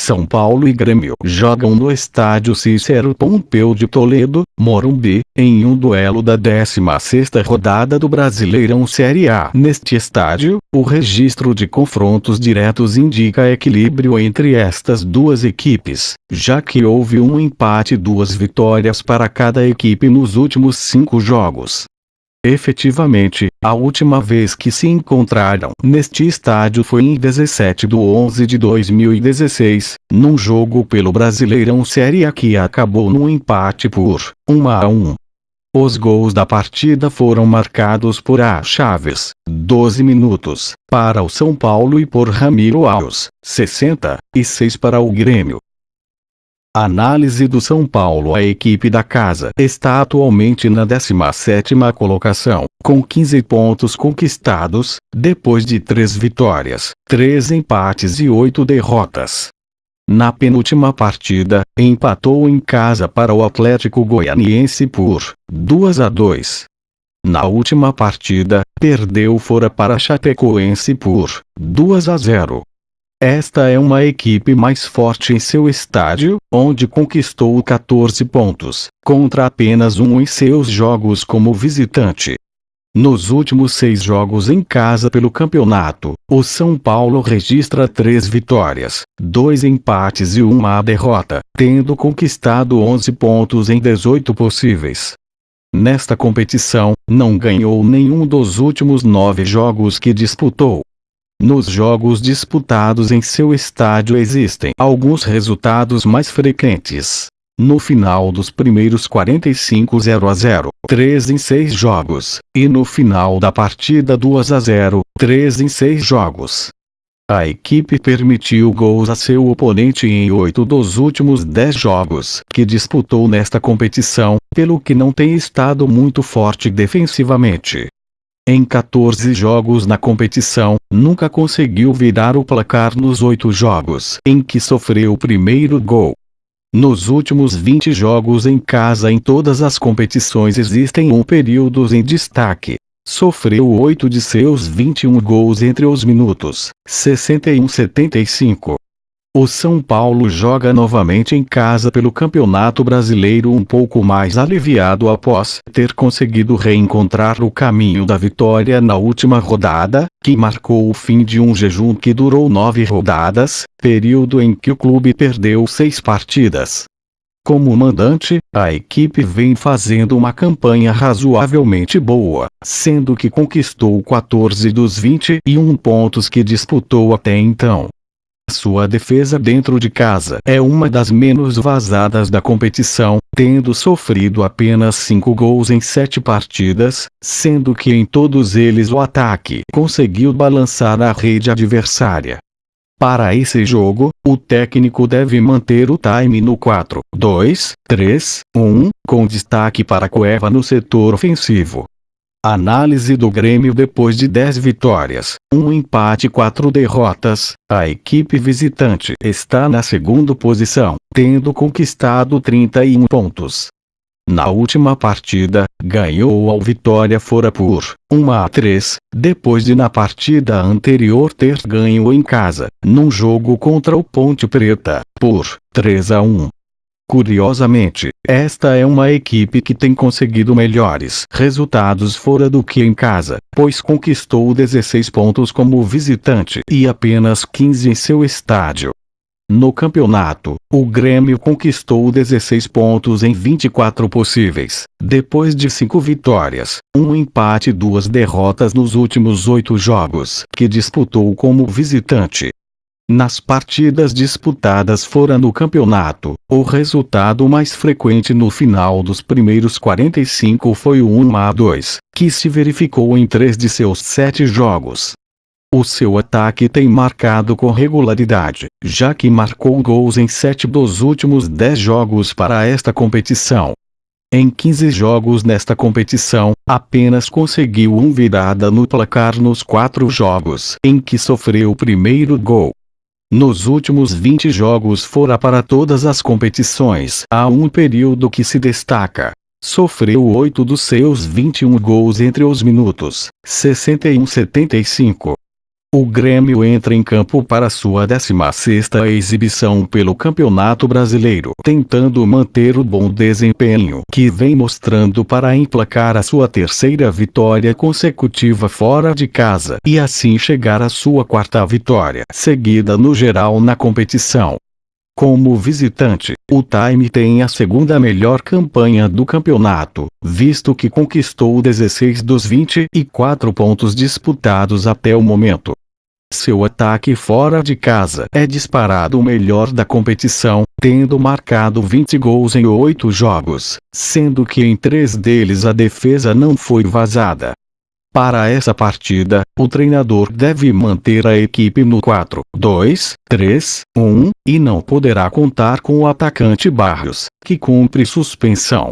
São Paulo e Grêmio jogam no estádio Cícero Pompeu de Toledo, Morumbi, em um duelo da 16ª rodada do Brasileirão Série A. Neste estádio, o registro de confrontos diretos indica equilíbrio entre estas duas equipes, já que houve um empate e 2 vitórias para cada equipe nos últimos 5 jogos. Efetivamente, a última vez que se encontraram neste estádio foi em 17/11/2016, num jogo pelo Brasileirão Série A que acabou num empate por 1-1. Os gols da partida foram marcados por A. Chaves, 12 minutos, para o São Paulo e por Ramiro aos 66 para o Grêmio. Análise do São Paulo. A equipe da casa está atualmente na 17ª colocação, com 15 pontos conquistados, depois de 3 vitórias, 3 empates e 8 derrotas. Na penúltima partida, empatou em casa para o Atlético Goianiense por 2-2. Na última partida, perdeu fora para a Chapecoense por 2-0. Esta é uma equipe mais forte em seu estádio, onde conquistou 14 pontos, contra apenas 1 em seus jogos como visitante. Nos últimos 6 jogos em casa pelo campeonato, o São Paulo registra 3 vitórias, 2 empates e 1 derrota, tendo conquistado 11 pontos em 18 possíveis. Nesta competição, não ganhou nenhum dos últimos 9 jogos que disputou. Nos jogos disputados em seu estádio existem alguns resultados mais frequentes. No final dos primeiros 45 0-0, 3 em 6 jogos, e no final da partida 2-0, 3 em 6 jogos. A equipe permitiu gols a seu oponente em 8 dos últimos 10 jogos que disputou nesta competição, pelo que não tem estado muito forte defensivamente. Em 14 jogos na competição, nunca conseguiu virar o placar nos 8 jogos em que sofreu o primeiro gol. Nos últimos 20 jogos em casa em todas as competições existem períodos em destaque. Sofreu 8 de seus 21 gols entre os minutos 61 e 75. O São Paulo joga novamente em casa pelo Campeonato Brasileiro um pouco mais aliviado após ter conseguido reencontrar o caminho da vitória na última rodada, que marcou o fim de um jejum que durou 9 rodadas, período em que o clube perdeu 6 partidas. Como mandante, a equipe vem fazendo uma campanha razoavelmente boa, sendo que conquistou 14 dos 21 pontos que disputou até então. Sua defesa dentro de casa é uma das menos vazadas da competição, tendo sofrido apenas 5 gols em 7 partidas, sendo que em todos eles o ataque conseguiu balançar a rede adversária. Para esse jogo, o técnico deve manter o time no 4-2-3-1, com destaque para Cueva no setor ofensivo. Análise do Grêmio. Depois de 10 vitórias, 1 empate e 4 derrotas, a equipe visitante está na segunda posição, tendo conquistado 31 pontos. Na última partida, ganhou ao Vitória fora por 1-3, depois de na partida anterior ter ganho em casa, num jogo contra o Ponte Preta, por 3-1. Curiosamente, esta é uma equipe que tem conseguido melhores resultados fora do que em casa, pois conquistou 16 pontos como visitante e apenas 15 em seu estádio. No campeonato, o Grêmio conquistou 16 pontos em 24 possíveis, depois de 5 vitórias, 1 empate e 2 derrotas nos últimos 8 jogos que disputou como visitante. Nas partidas disputadas fora do campeonato, o resultado mais frequente no final dos primeiros 45 foi o 1-2, que se verificou em 3 de seus 7 jogos. O seu ataque tem marcado com regularidade, já que marcou gols em 7 dos últimos 10 jogos para esta competição. Em 15 jogos nesta competição, apenas conseguiu virada no placar nos 4 jogos em que sofreu o primeiro gol. Nos últimos 20 jogos fora para todas as competições, há um período que se destaca. Sofreu 8 dos seus 21 gols entre os minutos 61 e 75. O Grêmio entra em campo para sua 16ª exibição pelo Campeonato Brasileiro, tentando manter o bom desempenho que vem mostrando para emplacar a sua 3ª vitória consecutiva fora de casa e assim chegar à sua 4ª vitória seguida no geral na competição. Como visitante, o Time tem a 2ª melhor campanha do campeonato, visto que conquistou 16 dos 24 pontos disputados até o momento. Seu ataque fora de casa é disparado o melhor da competição, tendo marcado 20 gols em 8 jogos, sendo que em 3 deles a defesa não foi vazada. Para essa partida, o treinador deve manter a equipe no 4-2-3-1, e não poderá contar com o atacante Barrios, que cumpre suspensão.